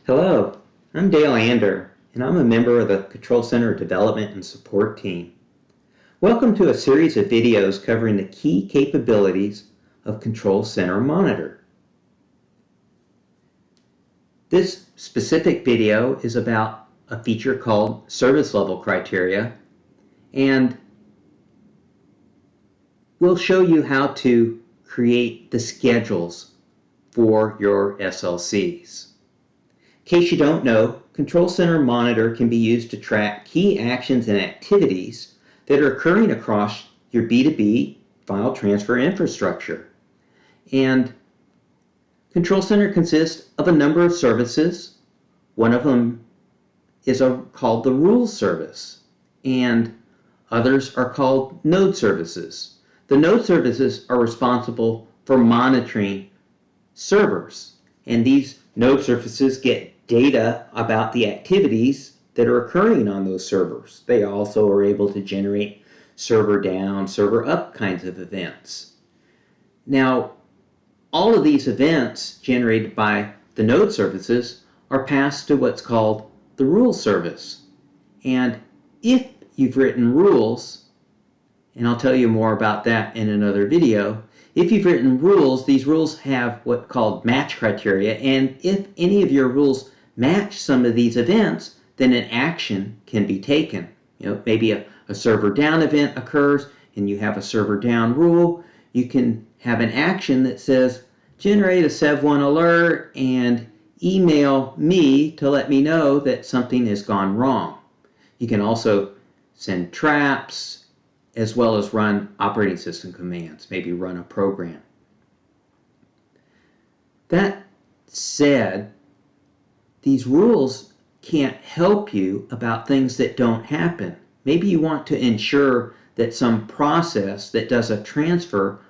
Hello, I'm Dale Ander, and I'm a member of the Control Center Development and Support Team. Welcome to a series of videos covering the key capabilities of Control Center Monitor. This specific video is about a feature called service level criteria, and we'll show you how to create the schedules for your SLCs. In case you don't know, Control Center Monitor can be used to track key actions and activities that are occurring across your B2B file transfer infrastructure. And Control Center consists of a number of services. One of them is called the rules service, and others are called node services. The node services are responsible for monitoring servers, and these node services get data about the activities that are occurring on those servers. They also are able to generate server down, server up kinds of events. Now, all of these events generated by the node services are passed to what's called the rules service. And if you've written rules, and I'll tell you more about that in another video, if you've written rules, these rules have what's called match criteria, and if any of your rules match some of these events, then an action can be taken. Maybe a server down event occurs and you have a server down rule. You can have an action that says generate a Sev1 alert and email me to let me know that something has gone wrong. You can also send traps as well as run operating system commands, maybe run a program. That said, these rules can't help you about things that don't happen. Maybe you want to ensure that some process that does a transfer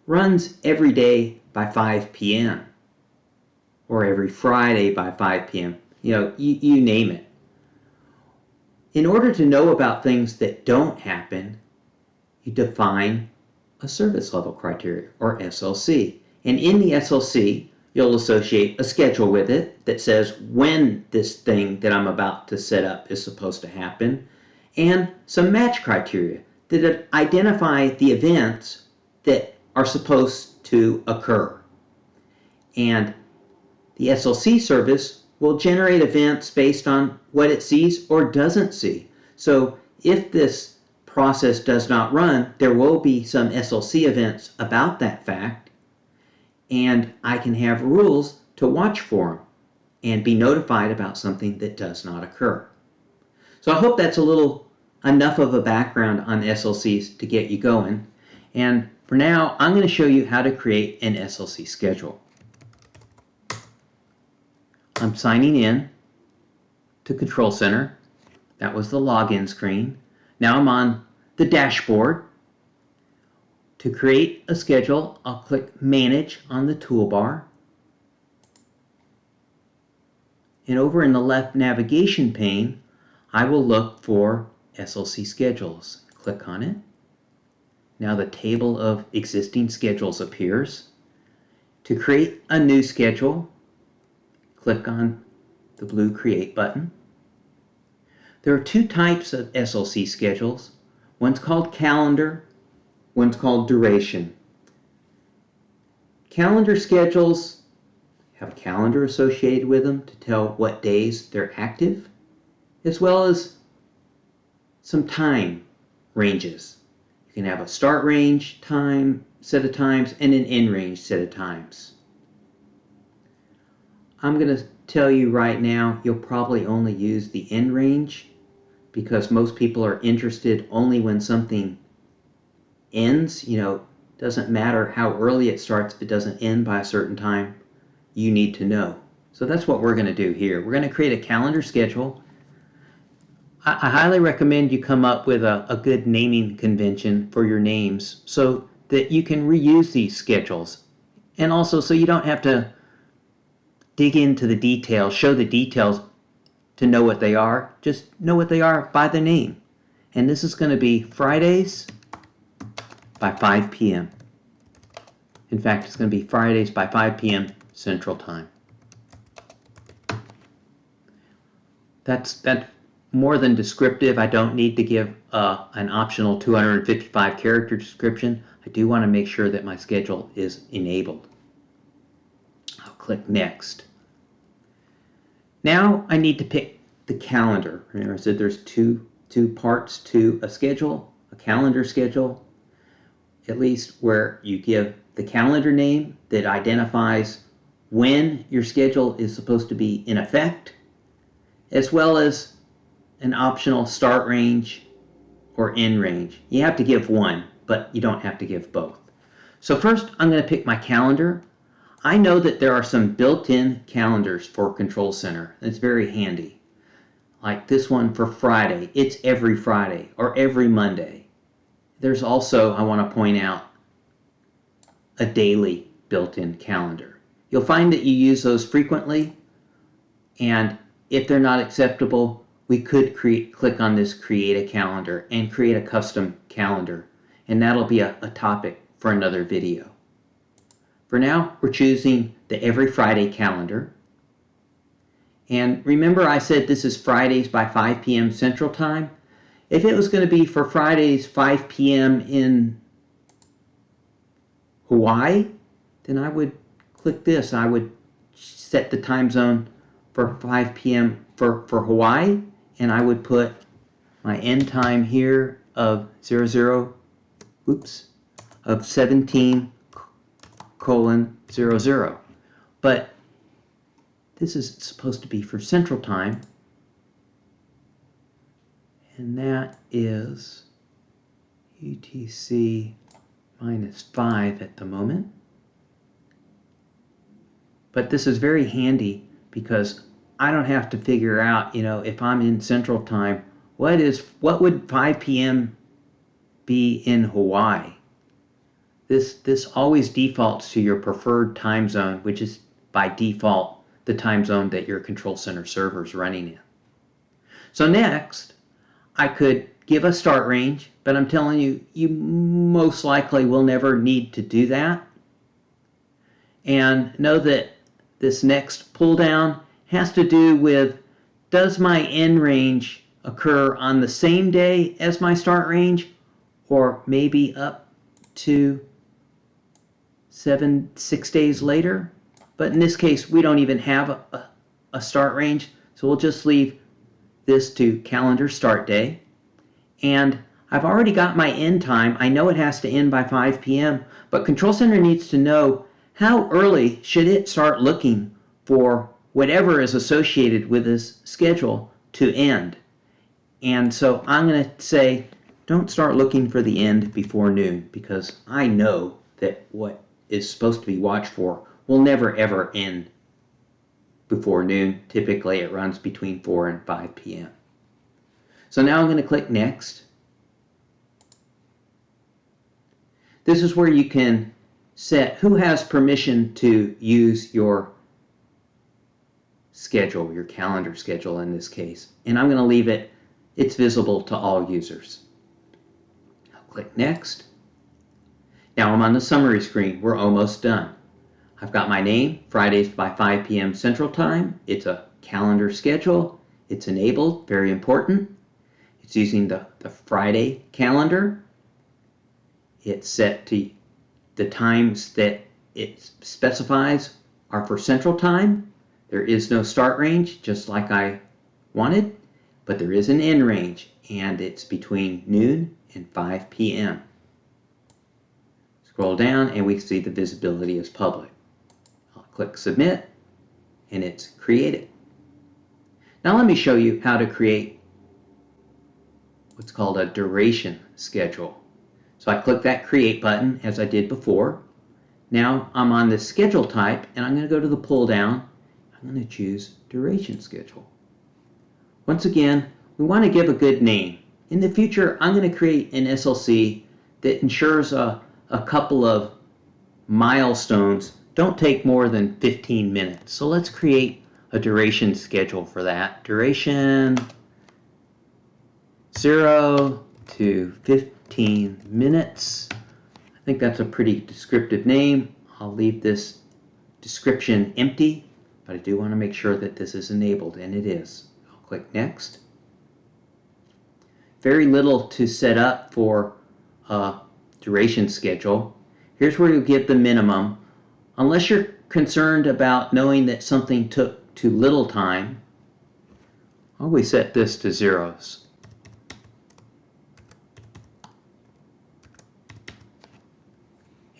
runs every day by 5 p.m. or every Friday by 5 p.m. You name it. In order to know about things that don't happen, you define a service level criteria, or SLC. And in the SLC, you'll associate a schedule with it that says when this thing that I'm about to set up is supposed to happen, and some match criteria that identify the events that are supposed to occur. And the SLC service will generate events based on what it sees or doesn't see. So if this process does not run, there will be some SLC events about that fact, and I can have rules to watch for them and be notified about something that does not occur. So I hope that's enough of a background on SLCs to get you going. And for now, I'm going to show you how to create an SLC schedule. I'm signing in to Control Center. That was the login screen. Now I'm on the dashboard. To create a schedule, I'll click Manage on the toolbar. And over in the left navigation pane, I will look for SLC schedules. Click on it. Now the table of existing schedules appears. To create a new schedule, click on the blue Create button. There are two types of SLC schedules. One's called calendar, one's called duration. Calendar schedules have a calendar associated with them to tell what days they're active, as well as some time ranges. You can have a start range time set of times and an end range set of times. I'm going to tell you right now, you'll probably only use the end range because most people are interested only when something ends. Doesn't matter how early it starts, if it doesn't end by a certain time, you need to know. So that's what we're going to do here. We're going to create a calendar schedule. I highly recommend you come up with a good naming convention for your names so that you can reuse these schedules. And also so you don't have to dig into the details, show the details to know what they are. Just know what they are by the name. And this is going to be Fridays by 5 p.m. In fact, it's going to be Fridays by 5 p.m. Central Time. That's more than descriptive. I don't need to give an optional 255 character description. I do want to make sure that my schedule is enabled. I'll click Next. Now I need to pick the calendar. Remember I said there's two parts to a schedule, a calendar schedule, at least where you give the calendar name that identifies when your schedule is supposed to be in effect, as well as an optional start range or end range. You have to give one, but you don't have to give both. So first I'm going to pick my calendar. I know that there are some built-in calendars for Control Center. It's very handy. Like this one for Friday. It's every Friday or every Monday. There's also, I want to point out, a daily built-in calendar. You'll find that you use those frequently, and if they're not acceptable, we could click on this Create a Calendar and create a custom calendar, and that'll be a topic for another video. For now, we're choosing the Every Friday calendar. And remember I said this is Fridays by 5 p.m. Central Time? If it was going to be for Fridays 5 p.m. in Hawaii, then I would click this. I would set the time zone for 5 p.m. for Hawaii, and I would put my end time here of 17:00. But this is supposed to be for Central Time, and that is UTC -5 at the moment. But this is very handy because I don't have to figure out, if I'm in Central Time, what would 5 p.m. be in Hawaii? This always defaults to your preferred time zone, which is by default the time zone that your Control Center server is running in. So next, I could give a start range, but I'm telling you, you most likely will never need to do that. And know that this next pull down has to do with, does my end range occur on the same day as my start range, or maybe up to 6 days later? But in this case, we don't even have a start range, so we'll just leave this to calendar start day. And I've already got my end time. I know it has to end by 5 p.m., but Control Center needs to know how early should it start looking for whatever is associated with this schedule to end. And so I'm going to say, don't start looking for the end before noon, because I know that what is supposed to be watched for will never ever end before noon. Typically it runs between 4 and 5 p.m. So now I'm going to click Next. This is where you can set who has permission to use your schedule, your calendar schedule in this case. And I'm going to leave it's visible to all users. I'll click Next. Now I'm on the summary screen. We're almost done. I've got my name, Fridays by 5 p.m. Central Time. It's a calendar schedule. It's enabled, very important. It's using the Friday calendar. It's set to the times that it specifies are for Central Time. There is no start range, just like I wanted, but there is an end range, and it's between noon and 5 p.m. Scroll down and we see the visibility is public. I'll click Submit, and it's created. Now let me show you how to create what's called a duration schedule. So I click that Create button as I did before. Now I'm on the schedule type, and I'm going to go to the pull down. I'm going to choose Duration Schedule. Once again, we want to give a good name. In the future, I'm going to create an SLC that ensures a couple of milestones don't take more than 15 minutes. So let's create a duration schedule for that. Duration 0 to 15 minutes. I think that's a pretty descriptive name. I'll leave this description empty, but I do want to make sure that this is enabled, and it is. I'll click Next. Very little to set up for a duration schedule. Here's where you'll give the minimum. Unless you're concerned about knowing that something took too little time, always set this to zeros.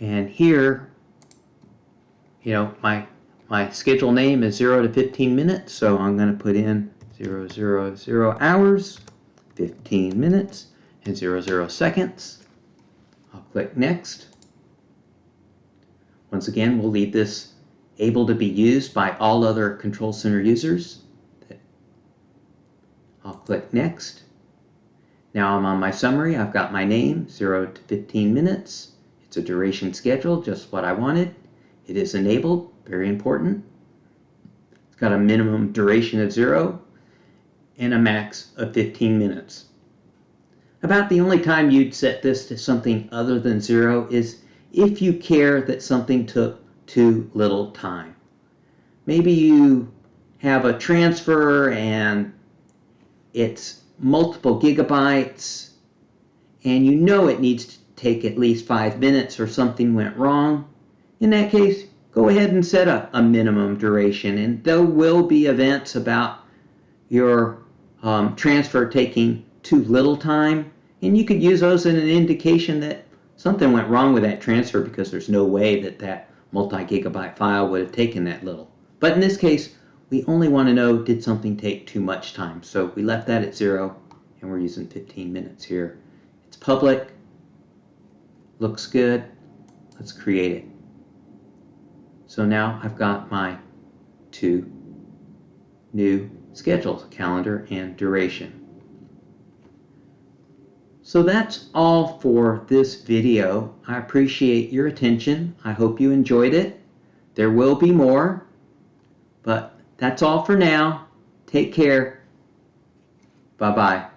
And here, my schedule name is 0 to 15 minutes, so I'm going to put in 000 hours, 15 minutes, and 00 seconds. I'll click Next. Once again, we'll leave this able to be used by all other Control Center users. I'll click Next. Now I'm on my summary. I've got my name, 0 to 15 minutes. It's a duration schedule, just what I wanted. It is enabled, very important. It's got a minimum duration of 0 and a max of 15 minutes. About the only time you'd set this to something other than 0 is if you care that something took too little time. Maybe you have a transfer and it's multiple gigabytes and you know it needs to take at least 5 minutes or something went wrong. In that case, go ahead and set up a minimum duration, and there will be events about your transfer taking too little time, and you could use those as an indication that something went wrong with that transfer because there's no way that that multi-gigabyte file would have taken that little. But in this case, we only want to know, did something take too much time? So we left that at 0, and we're using 15 minutes here. It's public, looks good. Let's create it. So now I've got my 2 new schedules, calendar and duration. So that's all for this video. I appreciate your attention. I hope you enjoyed it. There will be more, but that's all for now. Take care. Bye-bye.